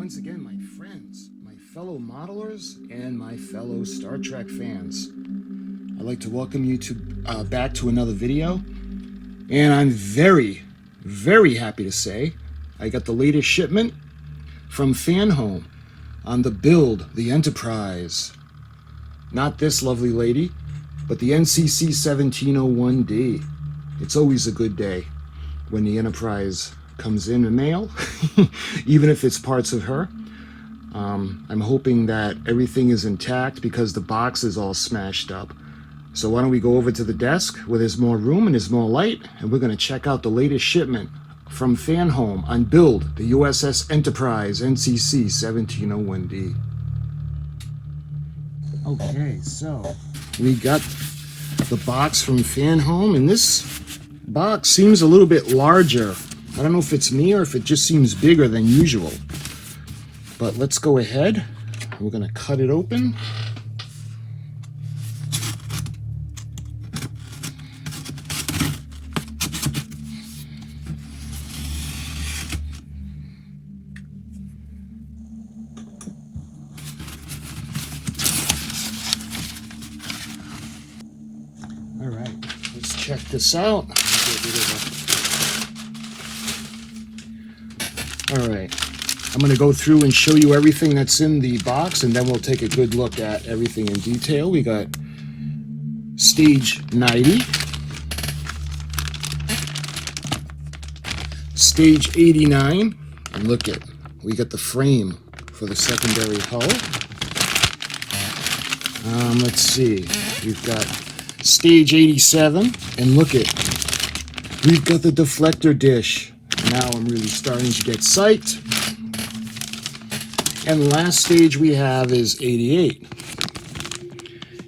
once again, my friends, my fellow modelers, and my fellow Star Trek fans. I'd like to welcome you to back to another video, and I'm very, very happy to say I got the latest shipment from FanHome on the build, the Enterprise. Not this lovely lady, but the NCC 1701D. It's always a good day when the Enterprise comes in the mail, even if it's parts of her. I'm hoping that everything is intact because the box is all smashed up. So why don't we go over to the desk where there's more room and there's more light, and we're going to check out the latest shipment from FanHome on build, the U.S.S. Enterprise NCC 1701D. Okay, so we got the box from FanHome, and this box seems a little bit larger. I don't know if it's me or if it just seems bigger than usual. But let's go ahead. We're going to cut it open. All right, let's check this out. All right, I'm going to go through and show you everything that's in the box, and then we'll take a good look at everything in detail. We got stage 90, stage 89, and look at, we got the frame for the secondary hull. Let's see, we've got stage 87, and look at, we've got the deflector dish. Now I'm really starting to get psyched. And the last stage we have is 88.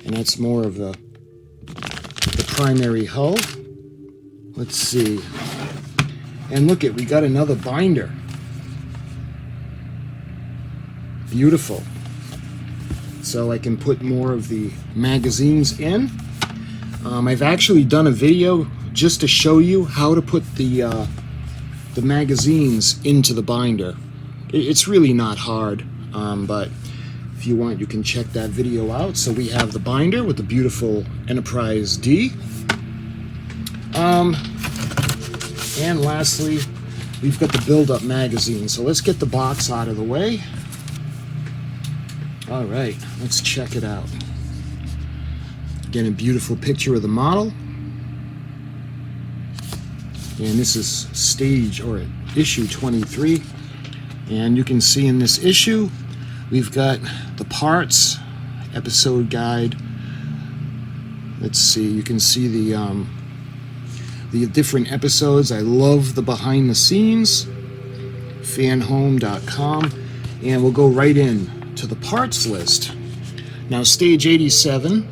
And that's more of the primary hull. Let's see. And look at, we got another binder. Beautiful. So I can put more of the magazines in. I've actually done a video just to show you how to put the magazines into the binder. It's really not hard, but if you want, you can check that video out. So we have the binder with the beautiful Enterprise D. And lastly, we've got the build-up magazine. So let's get the box out of the way. All right, let's check it out. Again, a beautiful picture of the model. And this is stage or issue 23. And you can see in this issue, we've got the parts, episode guide. Let's see, you can see the different episodes. I love the behind the scenes, fanhome.com. And we'll go right in to the parts list. Now, stage 87,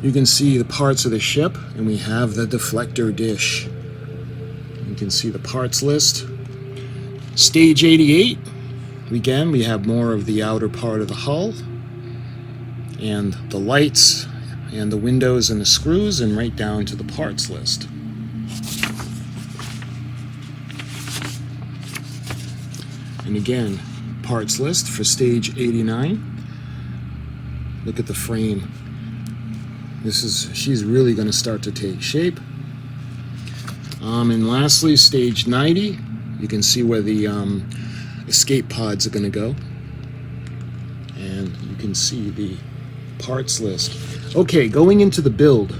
you can see the parts of the ship, and we have the deflector dish. You can see the parts list. Stage 88, again, we have more of the outer part of the hull, and the lights, and the windows and the screws, and right down to the parts list. And again, parts list for stage 89. Look at the frame. She's really going to start to take shape. And lastly, stage 90, you can see where the escape pods are going to go. And you can see the parts list. Okay, going into the build.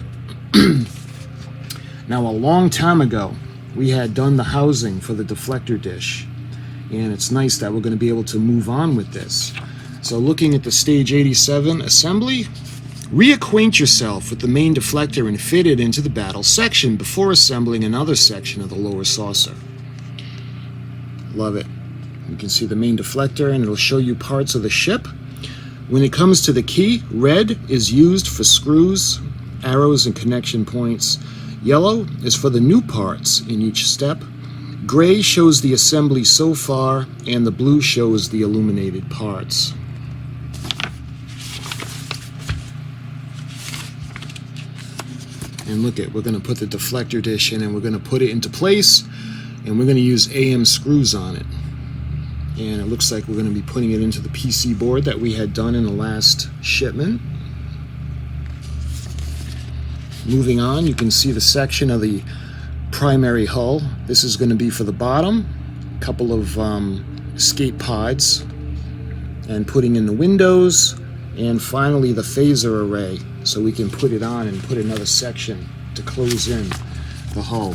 Now, a long time ago, we had done the housing for the deflector dish. And it's nice that we're going to be able to move on with this. So looking at the stage 87 assembly, reacquaint yourself with the main deflector and fit it into the battle section before assembling another section of the lower saucer. Love it. You can see the main deflector, and it'll show you parts of the ship. When it comes to the key, red is used for screws, arrows, and connection points. Yellow is for the new parts in each step. Gray shows the assembly so far, and the blue shows the illuminated parts. And look at, we're going to put the deflector dish in, and we're going to put it into place, and we're going to use AM screws on it. And it looks like we're going to be putting it into the PC board that we had done in the last shipment. Moving on, you can see the section of the primary hull. This is going to be for the bottom, a couple of escape pods, and putting in the windows, and finally the phaser array, so we can put it on and put another section to close in the hull.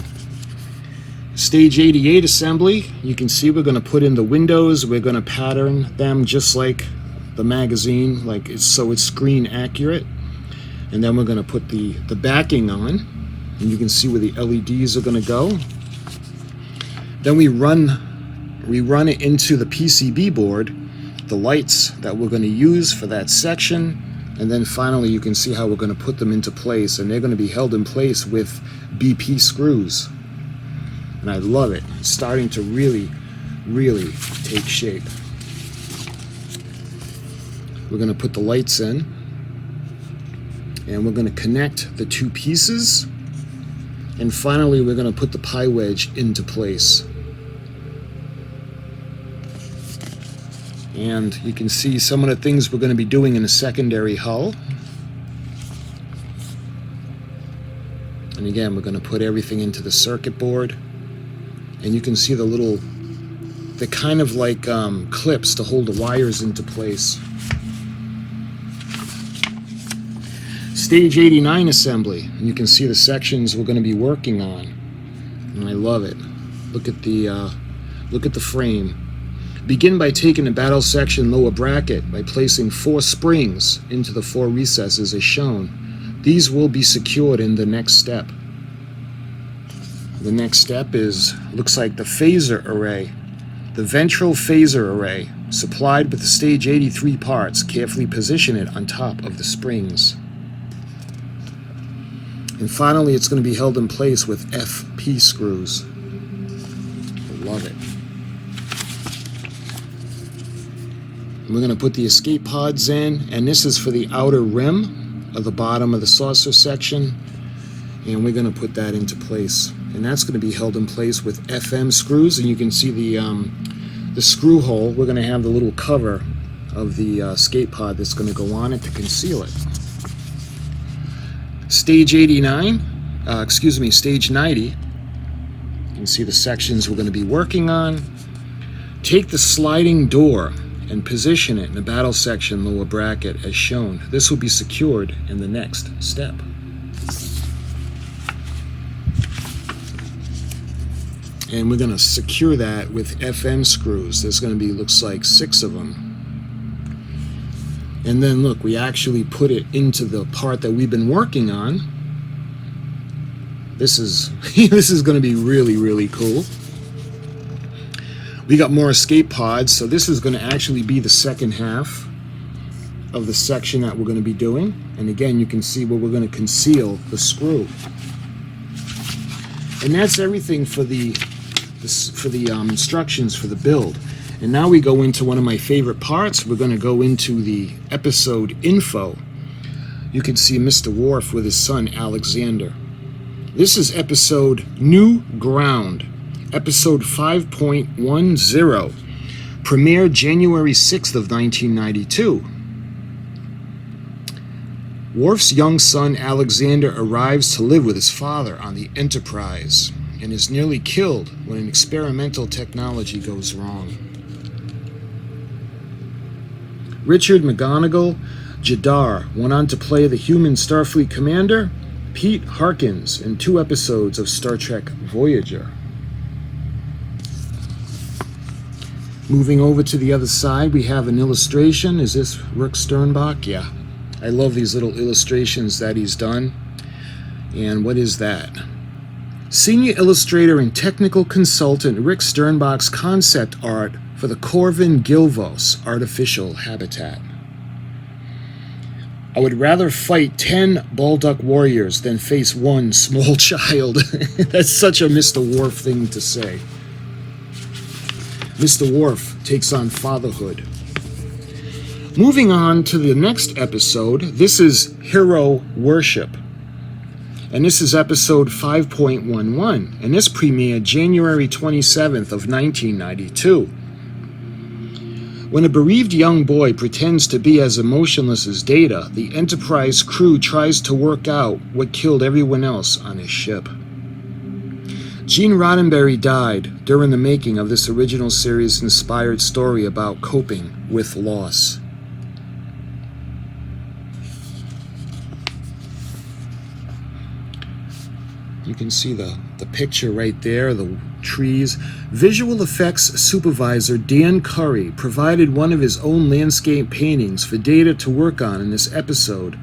Stage 88 assembly, you can see we're going to put in the windows. We're going to pattern them just like the magazine, like so it's screen accurate. And then we're going to put the backing on, and you can see where the LEDs are going to go. Then we run it into the PCB board, the lights that we're going to use for that section, and then finally you can see how we're going to put them into place, and they're going to be held in place with BP screws. And I love it. It's starting to really take shape. We're going to put the lights in, and we're going to connect the two pieces, and finally we're going to put the pie wedge into place. And you can see some of the things we're going to be doing in the secondary hull. And again, we're going to put everything into the circuit board, and you can see the kind of like clips to hold the wires into place. Stage 89 assembly, and you can see the sections we're going to be working on, and I love it. Look at the frame. Begin by taking the battle section lower bracket by placing 4 springs into the 4 recesses as shown. These will be secured in the next step. The next step looks like the phaser array. The ventral phaser array, supplied with the stage 83 parts, carefully position it on top of the springs. And finally, it's going to be held in place with FP screws. I love it. And we're going to put the escape pods in, and this is for the outer rim of the bottom of the saucer section, and we're going to put that into place. And that's going to be held in place with FM screws, and you can see the screw hole. We're going to have the little cover of the escape pod that's going to go on it to conceal it. Stage 89, stage 90, you can see the sections we're going to be working on. Take the sliding door and position it in the battle section lower bracket as shown. This will be secured in the next step. And we're going to secure that with FM screws. There's going to be, looks like 6 of them. And then look, we actually put it into the part that we've been working on. This is this is going to be really cool. We got more escape pods, so this is going to actually be the second half of the section that we're going to be doing. And again, you can see where we're going to conceal the screw. And that's everything for the instructions for the build. And now we go into one of my favorite parts. We're going to go into the episode info. You can see Mr. Worf with his son Alexander. This is episode New Ground, episode 5.10, premiered January 6th of 1992. Worf's young son Alexander arrives to live with his father on the Enterprise and is nearly killed when an experimental technology goes wrong. Richard McGonigal Jadar went on to play the human Starfleet commander, Pete Harkins, in 2 episodes of Star Trek Voyager. Moving over to the other side, we have an illustration. Is this Rick Sternbach? Yeah. I love these little illustrations that he's done. And what is that? Senior illustrator and technical consultant Rick Sternbach's concept art for the Corvin Gilvos artificial habitat. I would rather fight 10 Balduck warriors than face 1 small child. That's such a Mr. Worf thing to say. Mr. Worf takes on fatherhood. Moving on to the next episode, this is Hero Worship. And this is episode 5.11, and this premiered January 27th of 1992. When a bereaved young boy pretends to be as emotionless as Data, the Enterprise crew tries to work out what killed everyone else on his ship. Gene Roddenberry died during the making of this original series-inspired story about coping with loss. You can see the picture right there, the trees. Visual effects supervisor Dan Curry provided one of his own landscape paintings for Data to work on in this episode.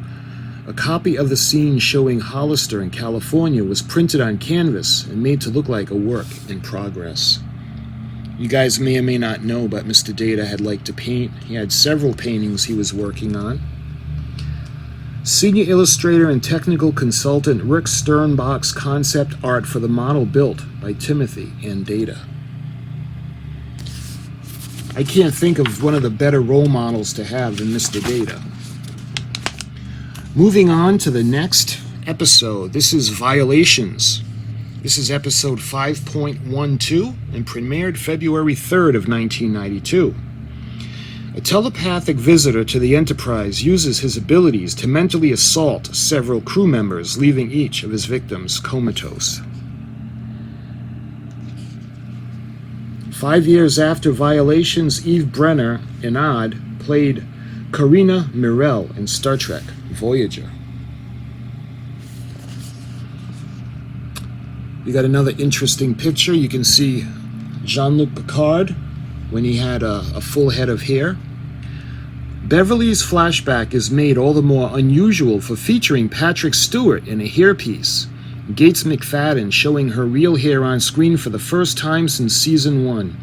A copy of the scene showing Hollister in California was printed on canvas and made to look like a work in progress. You guys may or may not know, but Mr. Data had liked to paint. He had several paintings he was working on. Senior illustrator and technical consultant Rick Sternbach's concept art for the model built by Timothy and Data. I can't think of one of the better role models to have than Mr. Data. Moving on to the next episode. This is Violations. This is episode 5.12 and premiered February 3rd of 1992. A telepathic visitor to the Enterprise uses his abilities to mentally assault several crew members, leaving each of his victims comatose. 5 years after Violations, Eve Brenner, Enad, played Karina Mirel in Star Trek Voyager. We got another interesting picture. You can see Jean-Luc Picard when he had a full head of hair. Beverly's flashback is made all the more unusual for featuring Patrick Stewart in a hairpiece. Gates McFadden showing her real hair on screen for the first time since season 1.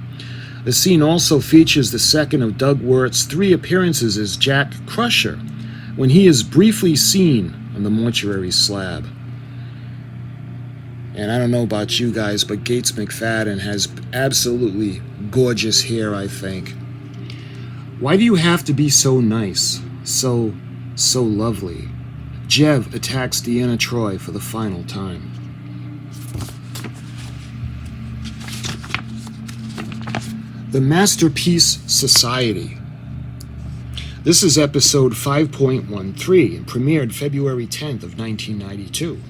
The scene also features the second of Doug Wirt's 3 appearances as Jack Crusher, when he is briefly seen on the mortuary slab. And I don't know about you guys, but Gates McFadden has absolutely gorgeous hair, I think. Why do you have to be so nice? So lovely. Jev attacks Deanna Troi for the final time. The Masterpiece Society. This is episode 5.13 and premiered February 10th of 1992.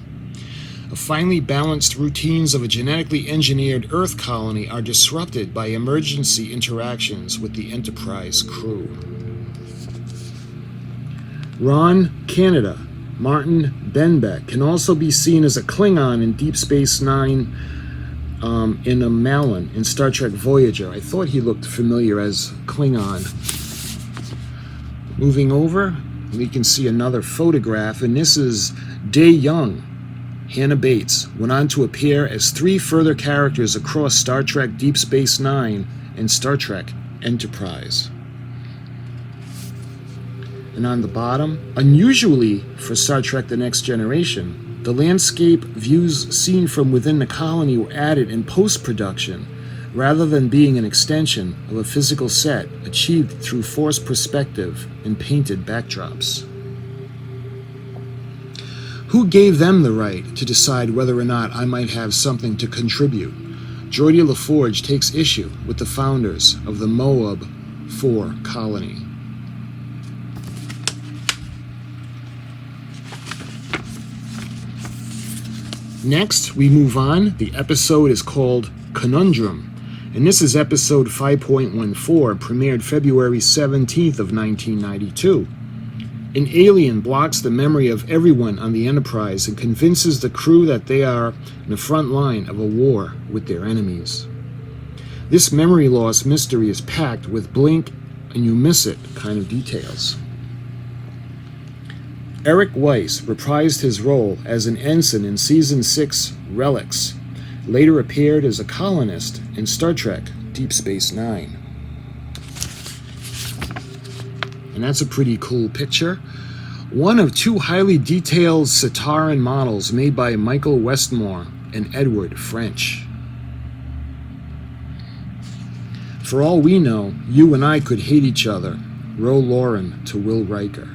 The finely balanced routines of a genetically engineered Earth colony are disrupted by emergency interactions with the Enterprise crew. Ron Canada, Martin Benbeck, can also be seen as a Klingon in Deep Space Nine, in a Malin in Star Trek Voyager. I thought he looked familiar as Klingon. Moving over, we can see another photograph, and this is Day Young. Hannah Bates went on to appear as 3 further characters across Star Trek Deep Space Nine and Star Trek Enterprise. And on the bottom, unusually for Star Trek The Next Generation, the landscape views seen from within the colony were added in post-production rather than being an extension of a physical set achieved through forced perspective and painted backdrops. Who gave them the right to decide whether or not I might have something to contribute? Geordi LaForge takes issue with the founders of the Moab 4 colony. Next, we move on. The episode is called Conundrum, and this is episode 5.14, premiered February 17th of 1992. An alien blocks the memory of everyone on the Enterprise and convinces the crew that they are in the front line of a war with their enemies. This memory loss mystery is packed with blink and you miss it kind of details. Eric Weiss reprised his role as an ensign in Season 6 Relics, later appeared as a colonist in Star Trek Deep Space Nine. And that's a pretty cool picture. One of 2 highly detailed Sataran models made by Michael Westmore and Edward French. For all we know, you and I could hate each other. Ro Lauren to Will Riker.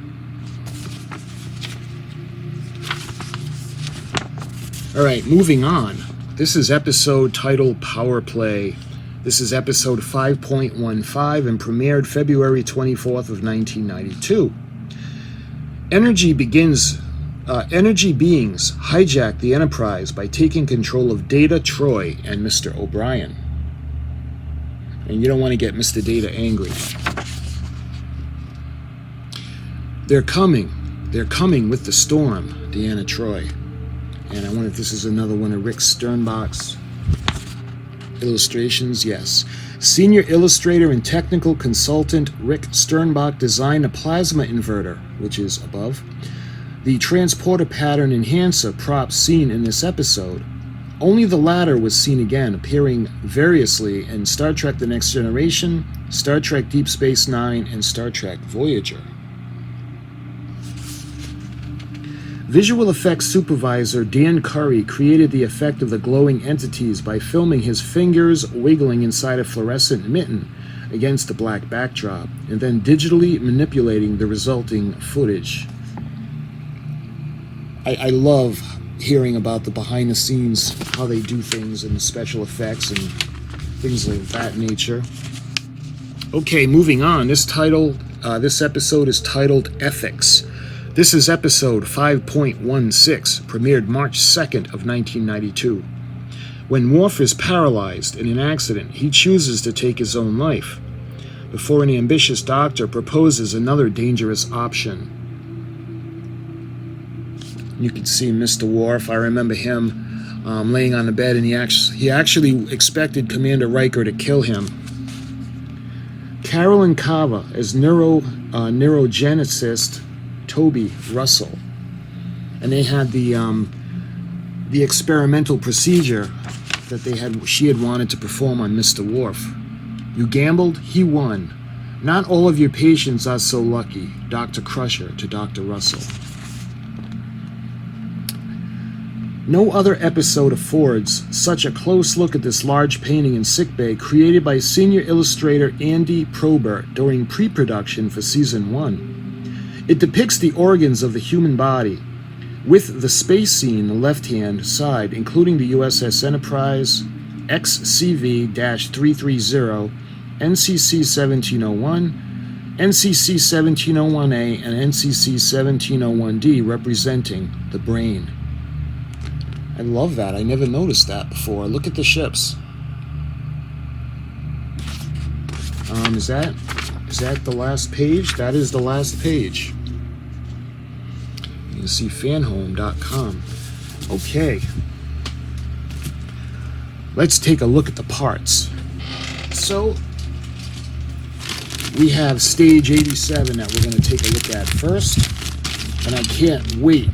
All right, moving on. This is episode titled Power Play, This is episode 5.15 and premiered February 24th of 1992. Energy beings hijack the Enterprise by taking control of Data, Troy, and Mr. O'Brien. And you don't want to get Mr. Data angry. They're coming with the storm, Deanna Troi. And I wonder if this is another one of Rick Sternbach's illustrations. Yes. Senior illustrator and technical consultant Rick Sternbach designed a plasma inverter, which is above, the transporter pattern enhancer prop seen in this episode. Only the latter was seen again, appearing variously in Star Trek The Next Generation, Star Trek Deep Space Nine, and Star Trek Voyager. Visual effects supervisor Dan Curry created the effect of the glowing entities by filming his fingers wiggling inside a fluorescent mitten against a black backdrop, and then digitally manipulating the resulting footage. I love hearing about the behind the scenes, how they do things and the special effects and things like that nature. Okay, moving on. This episode is titled Ethics. This is episode 5.16, premiered March 2nd of 1992. When Worf is paralyzed in an accident, he chooses to take his own life, before an ambitious doctor proposes another dangerous option. You can see Mr. Worf. I remember him laying on the bed, and he actually expected Commander Riker to kill him. Carolyn Cava as neurogenicist Toby Russell, and they had the experimental procedure that she had wanted to perform on Mr. Worf. You gambled, he won. Not all of your patients are so lucky. Dr. Crusher to Dr. Russell. No other episode affords such a close look at this large painting in sickbay created by senior illustrator Andy Probert during pre-production for season 1. It depicts the organs of the human body, with the space scene on the left-hand side, including the U.S.S. Enterprise, XCV-330, NCC-1701, NCC-1701A, and NCC-1701D, representing the brain. I love that. I never noticed that before. Look at the ships. Is that the last page? That is the last page. You can see FanHome.com. Okay. Let's take a look at the parts. So, we have stage 87 that we're going to take a look at first. And I can't wait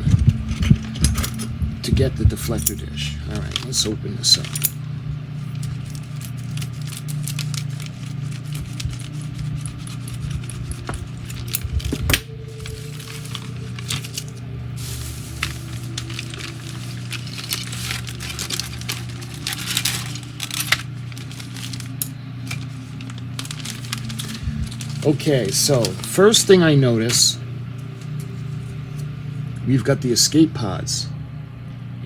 to get the deflector dish. Alright, let's open this up. Okay, so first thing I notice, we've got the escape pods.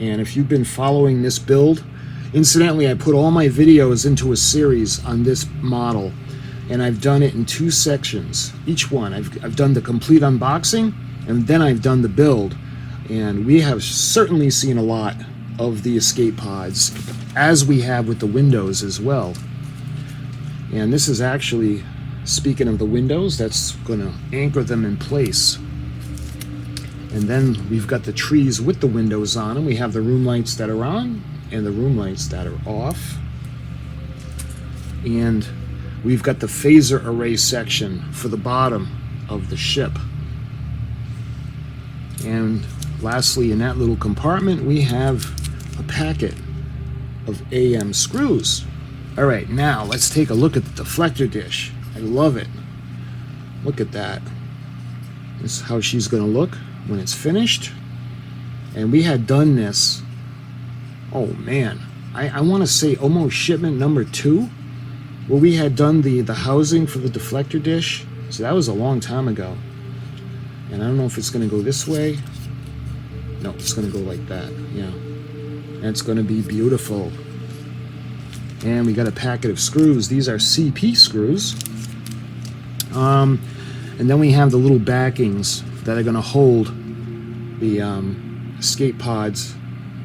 And if you've been following this build, incidentally, I put all my videos into a series on this model, and I've done it in 2 sections. Each one, I've done the complete unboxing, and then I've done the build. And we have certainly seen a lot of the escape pods, as we have with the windows as well. And this is actually, speaking of the windows, that's going to anchor them in place. And then we've got the trees with the windows on them. We have the room lights that are on and the room lights that are off. And we've got the phaser array section for the bottom of the ship. And lastly, in that little compartment, we have a packet of AM screws. All right, now let's take a look at the deflector dish. I love it. Look at that. This is how she's going to look when it's finished. And we had done this, oh man, I want to say almost shipment number 2, where we had done the housing for the deflector dish. So that was a long time ago. And I don't know if it's going to go this way. No, it's going to go like that, yeah. And it's going to be beautiful. And we got a packet of screws. These are CP screws. And then we have the little backings that are going to hold the escape pods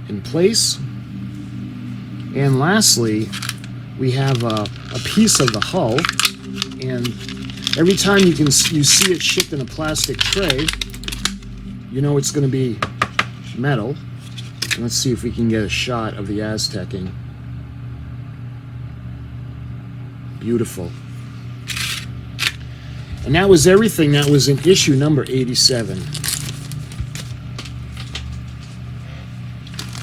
in place. And lastly, we have a piece of the hull. And every time you see it shipped in a plastic tray, you know it's going to be metal. And let's see if we can get a shot of the Aztecing. Beautiful. And that was everything that was in issue number 87.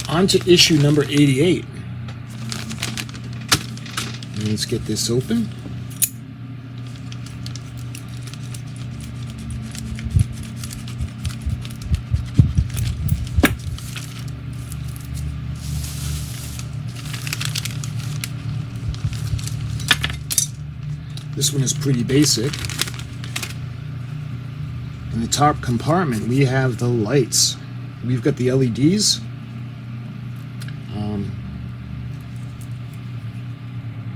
On to issue number 88. And let's get this open. This one is pretty basic. In the top compartment, we have the lights. We've got the LEDs.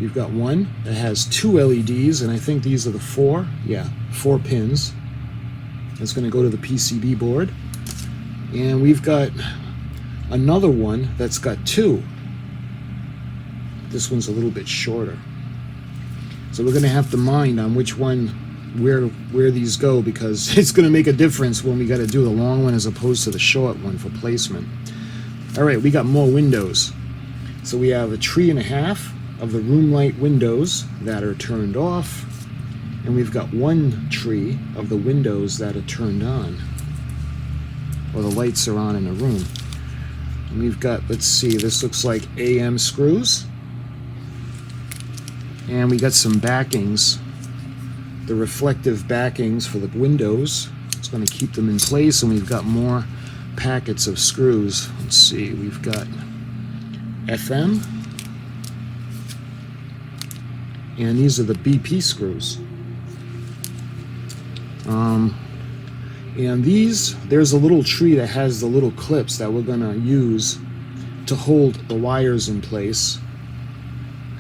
We've got one that has 2 LEDs, and I think these are the 4. Yeah, 4 pins. It's going to go to the PCB board. And we've got another one that's got 2. This one's a little bit shorter. So we're going to have to mind on which one, where these go, because it's going to make a difference when we got to do the long one as opposed to the short one for placement. All right, we got more windows. So we have a 3.5 of the room light windows that are turned off, and we've got 1 tree of the windows that are turned on, or the lights are on in a room. And we've got, let's see, this looks like AM screws. And we got some backings, the reflective backings for the windows. It's going to keep them in place, and we've got more packets of screws. Let's see, we've got FM, and these are the BP screws. And there's a little tree that has the little clips that we're going to use to hold the wires in place.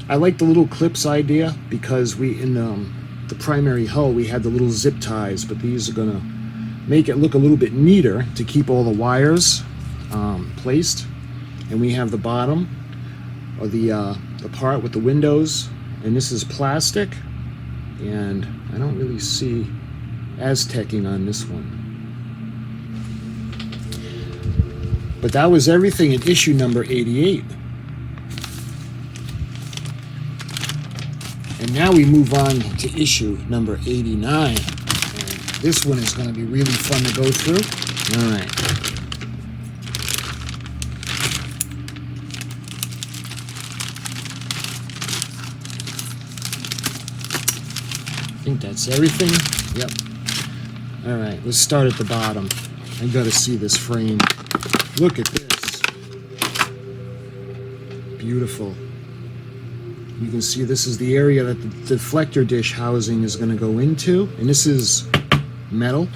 I like the little clips idea because in the primary hull we had the little zip ties, but these are going to make it look a little bit neater to keep all the wires placed. And we have the bottom, or the part with the windows, and this is plastic, and I don't really see Aztecing on this one. But that was everything in issue number 88. And now we move on to issue number 89. And this one is going to be really fun to go through. All right. I think that's everything. Yep. All right, let's start at the bottom. I got to see this frame. Look at this. Beautiful. You can see this is the area that the deflector dish housing is going to go into, and this is metal.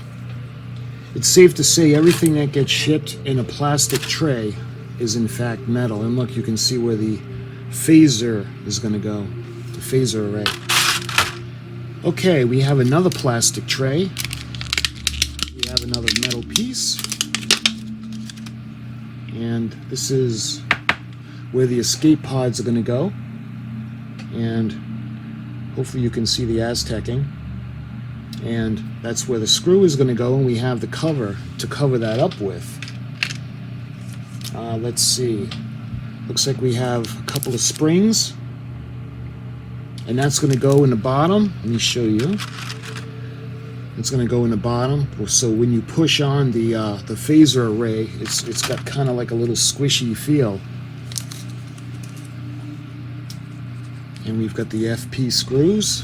It's safe to say everything that gets shipped in a plastic tray is in fact metal. And look, you can see where the phaser is going to go, the phaser array. Okay, we have another plastic tray. We have another metal piece. And this is where the escape pods are going to go. And hopefully you can see the Aztecing. And that's where the screw is going to go, and we have the cover to cover that up with. Let's see. Looks like we have a couple of springs. And that's going to go in the bottom. Let me show you. It's going to go in the bottom. So when you push on the phaser array, it's got kind of like a little squishy feel. And we've got the FP screws.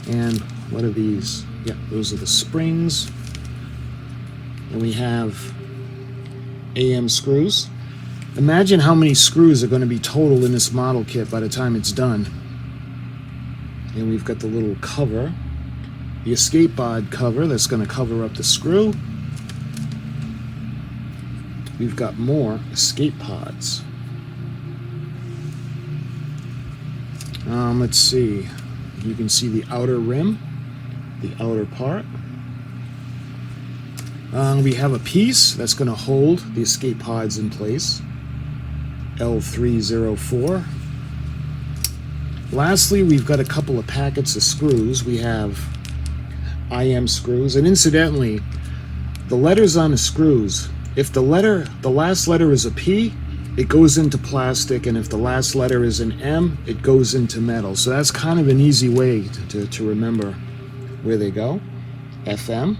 And what are these? Yeah, those are the springs. And we have AM screws. Imagine how many screws are going to be total in this model kit by the time it's done. And we've got the little cover, the escape pod cover that's going to cover up the screw. We've got more escape pods. Let's see. You can see the outer rim, the outer part. We have a piece that's going to hold the escape pods in place, L304. Lastly, we've got a couple of packets of screws. We have IM screws, and incidentally, the letters on the screws, if the last letter is a P, it goes into plastic, and if the last letter is an M, it goes into metal. So that's kind of an easy way to remember where they go. FM.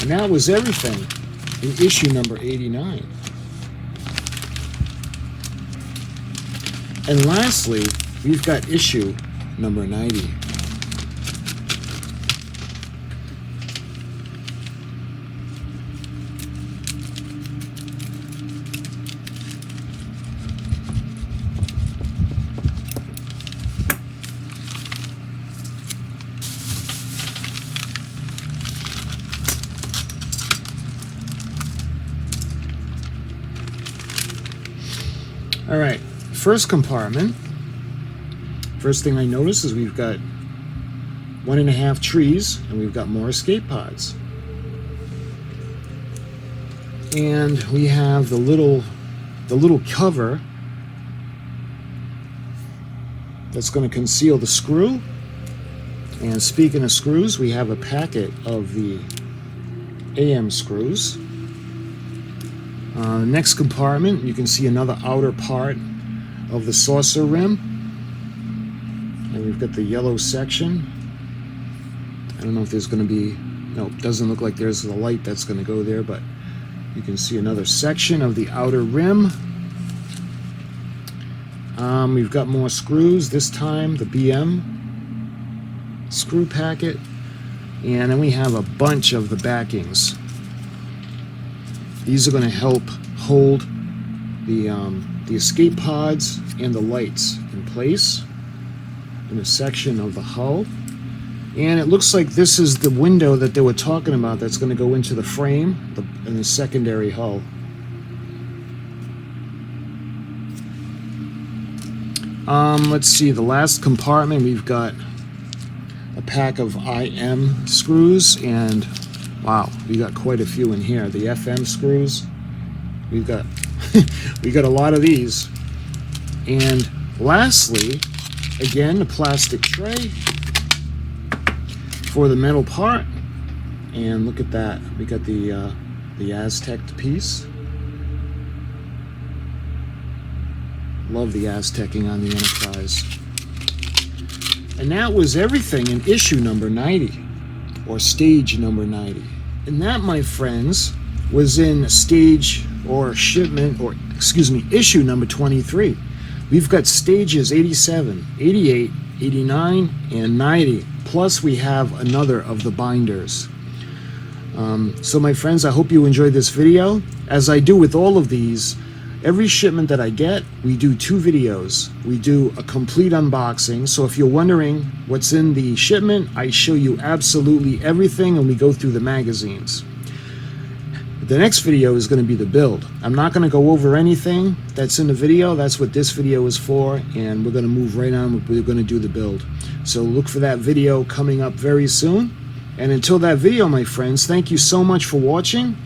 And that was everything in issue number 89. And lastly, we've got issue number 90. All right, first compartment. First thing I notice is we've got 1.5 trees, and we've got more escape pods. And we have the little cover that's going to conceal the screw. And speaking of screws, we have a packet of the AM screws. Next compartment, you can see another outer part of the saucer rim. And we've got the yellow section. I don't know if there's going to be, no, it doesn't look like there's the light that's going to go there, but you can see another section of the outer rim. We've got more screws, this time the BM screw packet. And then we have a bunch of the backings. These are going to help hold the escape pods and the lights in place in a section of the hull. And it looks like this is the window that they were talking about that's going to go into the frame in the secondary hull. Let's see, the last compartment, we've got a pack of IM screws, and wow, we got quite a few in here. The FM screws, we've got we got a lot of these. And lastly, again, the plastic tray for the metal part. And look at that, we got the Aztec piece. Love the Aztecing on the Enterprise. And that was everything in issue number 90, or stage number 90. And that, my friends, was in stage or shipment, or excuse me, issue number 23. We've got stages 87, 88, 89, and 90. Plus we have another of the binders. So my friends, I hope you enjoyed this video. As I do with all of these, every shipment that I get, we do 2 videos. We do a complete unboxing. So if you're wondering what's in the shipment, I show you absolutely everything, and we go through the magazines. The next video is going to be the build. I'm not going to go over anything that's in the video. That's what this video is for, and we're going to move right on. We're going to do the build. So look for that video coming up very soon. And until that video, my friends, thank you so much for watching,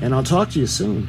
and I'll talk to you soon.